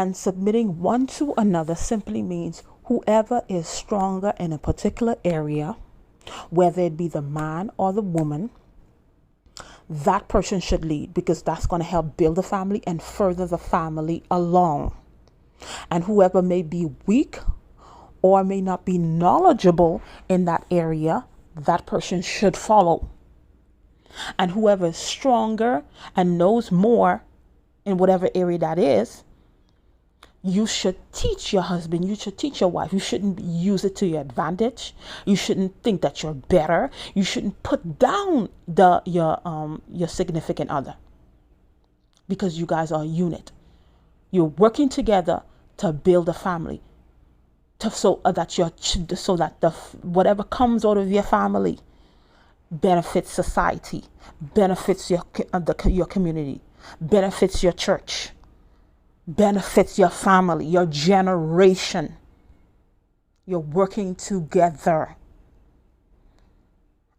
And submitting one to another simply means whoever is stronger in a particular area, whether it be the man or the woman, that person should lead, because that's going to help build the family and further the family along. And whoever may be weak or may not be knowledgeable in that area, that person should follow. And whoever is stronger and knows more in whatever area that is, you should teach your husband, you should teach your wife. You shouldn't use it to your advantage. You shouldn't think that you're better. You shouldn't put down your significant other, because you guys are a unit. You're working together to build a family, so that the whatever comes out of your family benefits society, benefits your community, benefits your church, benefits your family, your generation. You're working together,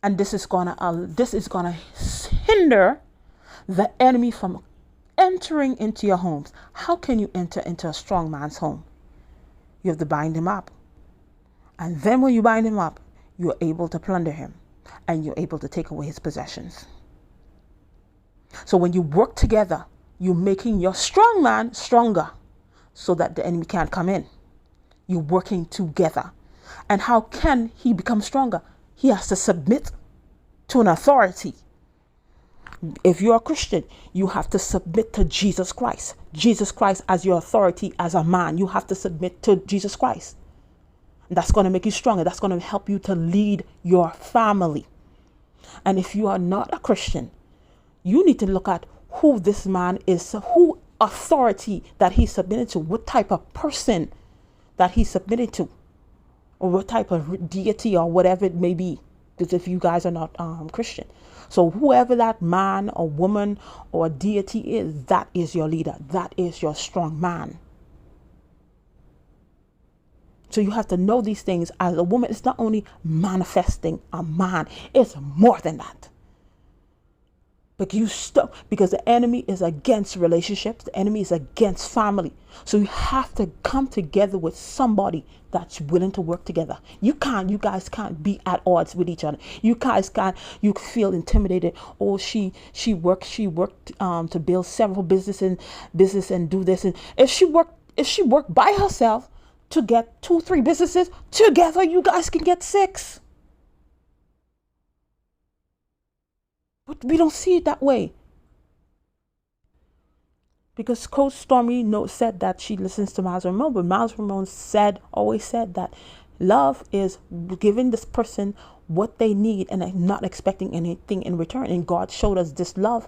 and this is gonna hinder the enemy from entering into your homes. How can you enter into a strong man's home? You have to bind him up, and then when you bind him up, you're able to plunder him, and you're able to take away his possessions. So when you work together, you're making your strong man stronger so that the enemy can't come in. You're working together. And how can he become stronger? He has to submit to an authority. If you're a Christian, you have to submit to Jesus Christ. Jesus Christ as your authority as a man. You have to submit to Jesus Christ. That's going to make you stronger. That's going to help you to lead your family. And if you are not a Christian, you need to look at who this man is, who authority that he submitted to, what type of person that he submitted to, or what type of deity or whatever it may be, because if you guys are not Christian. So whoever that man or woman or deity is, that is your leader. That is your strong man. So you have to know these things. As a woman, it's not only manifesting a man, it's more than that. But because the enemy is against relationships, the enemy is against family. So you have to come together with somebody that's willing to work together. You guys can't be at odds with each other. You guys can't, you feel intimidated. Oh, she worked to build several business and do this. And if she worked by herself to get 2-3 businesses together, you guys can get 6. But we don't see it that way. Because Coach Stormy said that she listens to Miles Ramon, but Miles Ramon always said that love is giving this person what they need and not expecting anything in return. And God showed us this love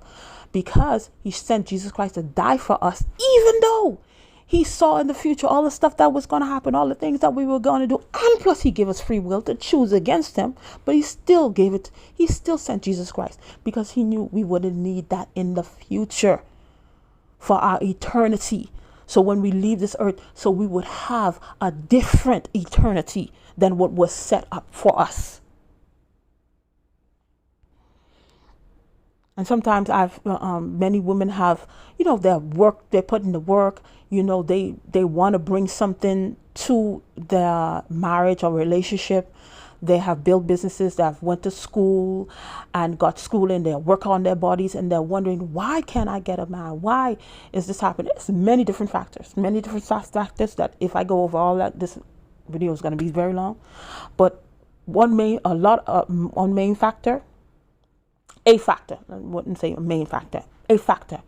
because he sent Jesus Christ to die for us, even though he saw in the future all the stuff that was going to happen, all the things that we were going to do. And plus he gave us free will to choose against him. But he still sent Jesus Christ because he knew we wouldn't need that in the future for our eternity. So when we leave this earth, so we would have a different eternity than what was set up for us. And sometimes many women have, their work, they're putting the work, they want to bring something to their marriage or relationship. They have built businesses, they have went to school and got schooling, they work on their bodies, and they're wondering, why can't I get a man? Why is this happening? It's many different factors that if I go over all that, this video is going to be very long. But one main factor, a factor, I wouldn't say a main factor, a factor.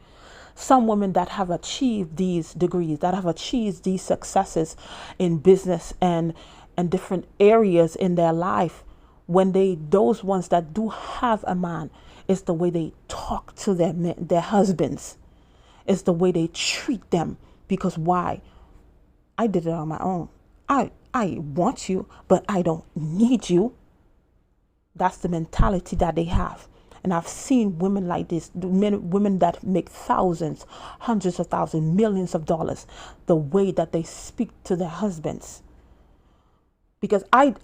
Some women that have achieved these degrees, that have achieved these successes in business and different areas in their life, those ones that do have a man, it's the way they talk to their husbands. It's the way they treat them. Because why? I did it on my own. I want you, but I don't need you. That's the mentality that they have. And I've seen women like this, women that make thousands, hundreds of thousands, millions of dollars, the way that they speak to their husbands. Because I've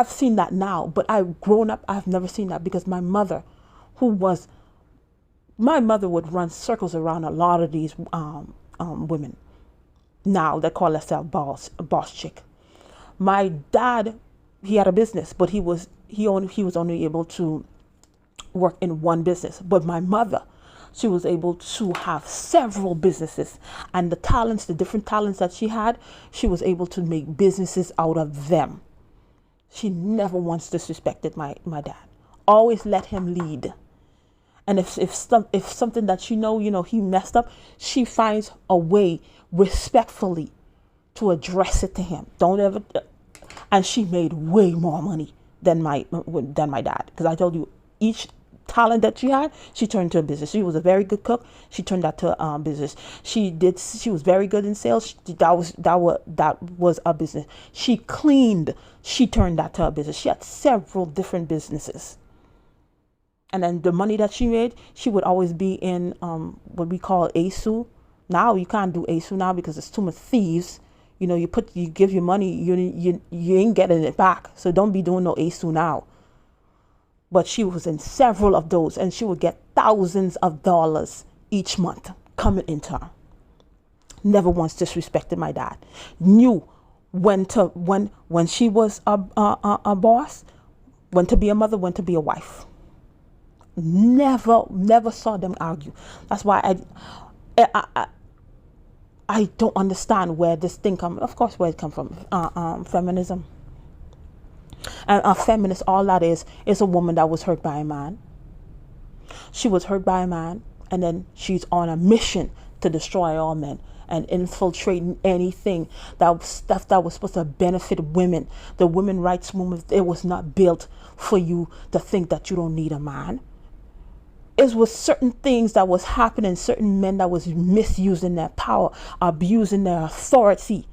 seen that now, but I've grown up, I've never seen that, because my mother would run circles around a lot of these women. Now they call themselves boss chick. My dad, he had a business, but he was only able to work in one business. But my mother, she was able to have several businesses, and the different talents that she had, she was able to make businesses out of them. She never once disrespected my dad. Always let him lead. And if something that she know he messed up, she finds a way respectfully to address it to him. Don't ever. And she made way more money than my dad, because I told you, each talent that she had, she turned to a business. She was a very good cook. She turned that to a business. She was very good in sales. That was a business. She cleaned. She turned that to a business. She had several different businesses. And then the money that she made, she would always be in what we call ASU. Now you can't do ASU now because there's too much thieves. You give your money, you ain't getting it back. So don't be doing no ASU now. But she was in several of those, and she would get thousands of dollars each month coming into her. Never once disrespected my dad. Knew when she was a boss, when to be a mother, when to be a wife. Never saw them argue. That's why I don't understand where this thing comes. Of course, where it comes from, feminism. And a feminist, all that is a woman that was hurt by a man. She was hurt by a man, and then she's on a mission to destroy all men and infiltrating anything that was supposed to benefit women. The women rights movement, it was not built for you to think that you don't need a man. It was certain things that was happening, certain men that was misusing their power, abusing their authority.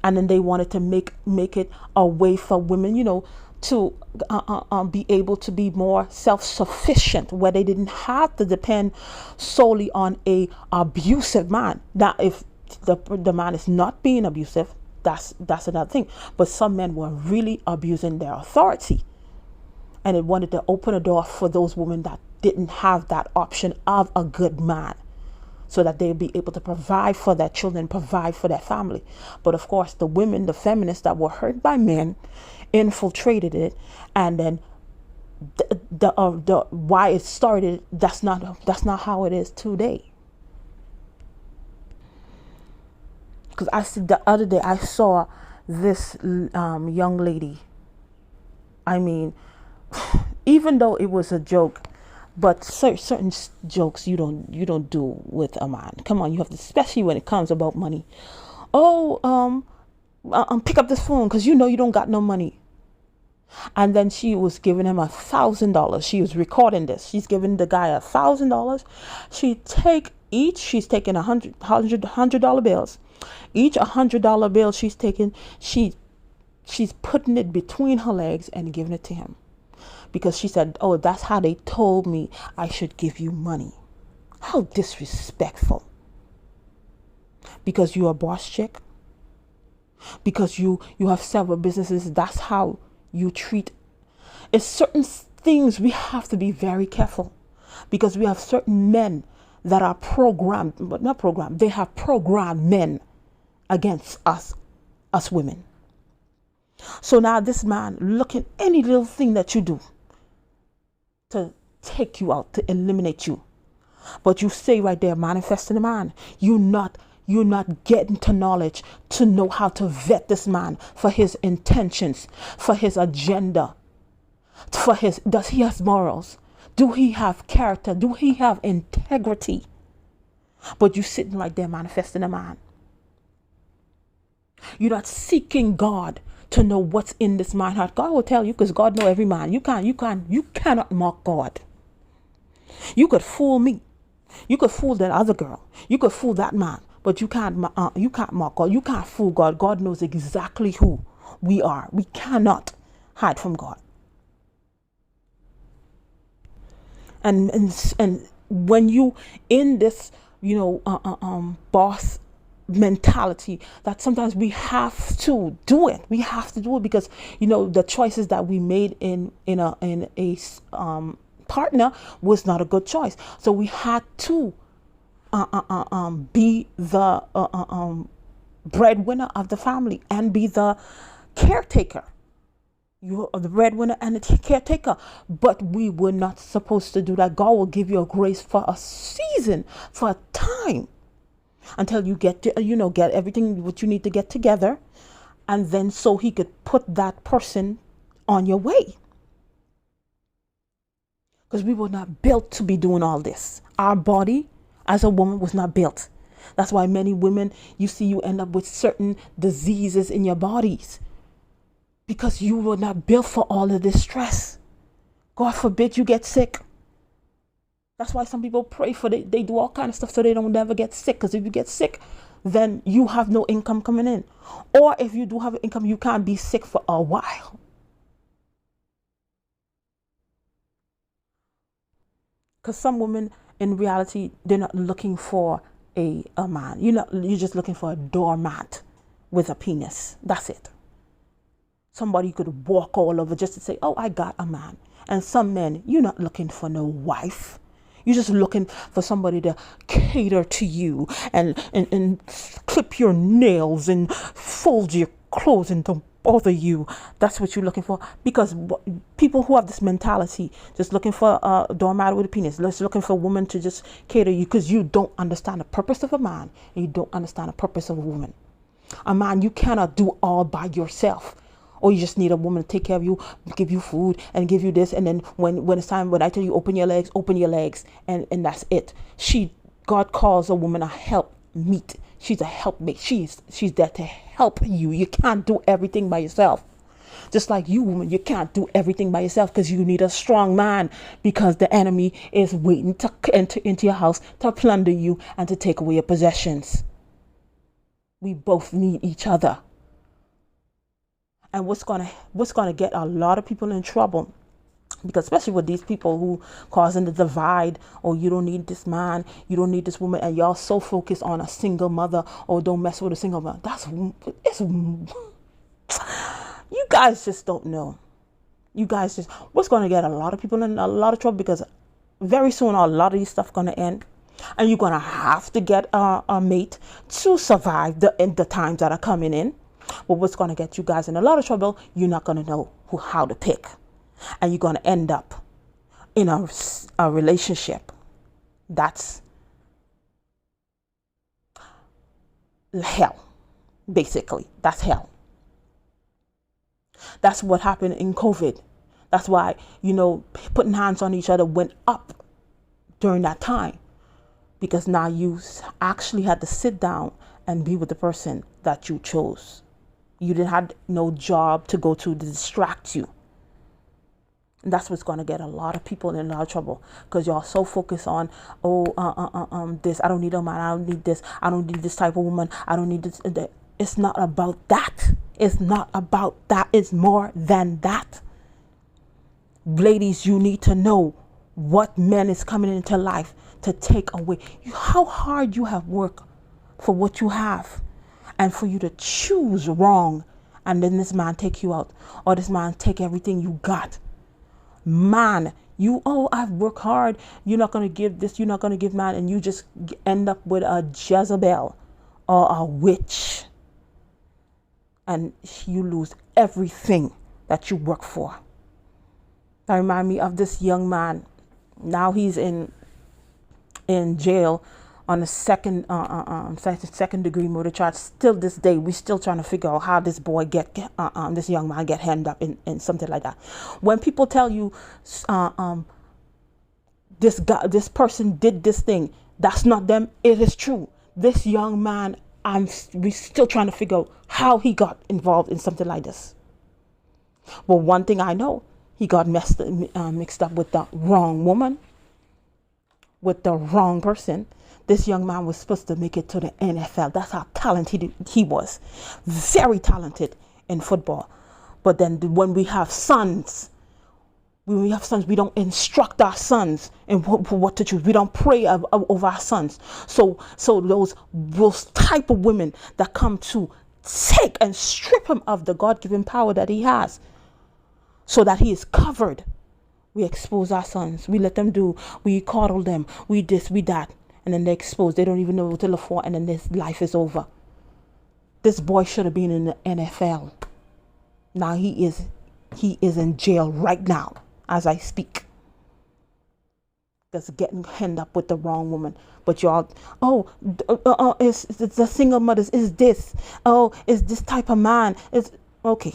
And then they wanted to make it a way for women, to be able to be more self-sufficient, where they didn't have to depend solely on a abusive man. Now, if the man is not being abusive, that's another thing. But some men were really abusing their authority, and it wanted to open a door for those women that didn't have that option of a good man, so that they'd be able to provide for their children, provide for their family. But of course, the women, the feminists that were hurt by men, infiltrated it, and then the why it started, that's not how it is today. Because the other day I saw this young lady. I mean, even though it was a joke, but certain jokes you don't do with a man. Come on, you have to, especially when it comes about money. Oh, pick up this phone because you don't got no money. And then she was giving him $1,000. She was recording this. She's giving the guy $1,000. She's taking $100 bills. Each $100 bill she's taking, she's putting it between her legs and giving it to him. Because she said, oh, that's how they told me I should give you money. How disrespectful. Because you're a boss chick. Because you have several businesses. That's how you treat. It's certain things we have to be very careful. Because we have certain men that are programmed, but not programmed. They have programmed men against us women. So now this man looking any little thing that you do to take you out, to eliminate you. But you say right there, manifesting a man. You're not getting to knowledge to know how to vet this man for his intentions, for his agenda, does he have morals? Do he have character? Do he have integrity? But you sitting right there manifesting a man. You're not seeking God to know what's in this man's heart. God will tell you, because God knows every man. You cannot mock God. You could fool me. You could fool that other girl. You could fool that man. But you can't mock God. You can't fool God. God knows exactly who we are. We cannot hide from God. And when you in this, boss mentality, that sometimes we have to do it. We have to do it because the choices that we made in a partner was not a good choice. So we had to be the breadwinner of the family and be the caretaker. You are the breadwinner and the caretaker. But we were not supposed to do that. God will give you a grace for a season, for a time, until you get to, get everything what you need to get together. And then so he could put that person on your way. Because we were not built to be doing all this. Our body as a woman was not built. That's why many women, you end up with certain diseases in your bodies. Because you were not built for all of this stress. God forbid you get sick. That's why some people pray for they do all kind of stuff so they don't never get sick. Because if you get sick, then you have no income coming in. Or if you do have income, you can't be sick for a while. Because some women, in reality, they're not looking for a man. You're just looking for a doormat with a penis. That's it. Somebody you could walk all over just to say, oh, I got a man. And some men, you're not looking for no wife. You're just looking for somebody to cater to you and clip your nails and fold your clothes and don't bother you. That's what you're looking for. Because people who have this mentality, just looking for a doormat with a penis, just looking for a woman to just cater you, because you don't understand the purpose of a man and you don't understand the purpose of a woman. A man, you cannot do all by yourself. Or you just need a woman to take care of you, give you food and give you this. And then when it's time, when I tell you open your legs, and that's it. God calls a woman a helpmeet. She's a helpmate. She's there to help you. You can't do everything by yourself. Just like you, woman, you can't do everything by yourself, because you need a strong man, because the enemy is waiting to enter into your house to plunder you and to take away your possessions. We both need each other. And what's gonna get a lot of people in trouble, because especially with these people who causing the divide, or you don't need this man, you don't need this woman, and y'all so focused on a single mother, or don't mess with a single mother. You guys just don't know. What's gonna get a lot of people in a lot of trouble, because very soon a lot of these stuff gonna end. And you're gonna have to get a mate to survive the times that are coming in. But what's going to get you guys in a lot of trouble, you're not going to know how to pick. And you're going to end up in a relationship that's hell. Basically, that's hell. That's what happened in COVID. That's why, putting hands on each other went up during that time. Because now you actually had to sit down and be with the person that you chose. You didn't have no job to go to distract you. And that's what's going to get a lot of people in a lot of trouble, because y'all so focused on, this. I don't need a man. I don't need this. I don't need this type of woman. I don't need this. It's not about that. It's not about that. It's more than that. Ladies, you need to know what man is coming into life to take away. How hard you have worked for what you have. And for you to choose wrong, and then this man take you out, or this man take everything you got. Man, I've worked hard. You're not going to give this. You're not going to give man. And you just end up with a Jezebel or a witch. And you lose everything that you work for. That remind me of this young man. Now he's in jail on a second degree murder charge. Still this day, we're still trying to figure out how this boy this young man get hemmed up in something like that. When people tell you, this person did this thing, that's not them. It is true. This young man, we're still trying to figure out how he got involved in something like this. But one thing I know, he got mixed up with the wrong woman, with the wrong person. This young man was supposed to make it to the NFL. That's how talented he was. Very talented in football. But then when we have sons, we don't instruct our sons in what to choose. We don't pray over our sons. So those type of women that come to take and strip him of the God-given power that he has, so that he is covered. We expose our sons. We let them we coddle them. We this, we that. and then they're exposed. They don't even know what to look for, and then this life is over. This boy should have been in the NFL. Now he is in jail right now as I speak. That's getting hemmed up with the wrong woman. But y'all, it's the single mothers, is this. Oh, is this type of man. It's okay.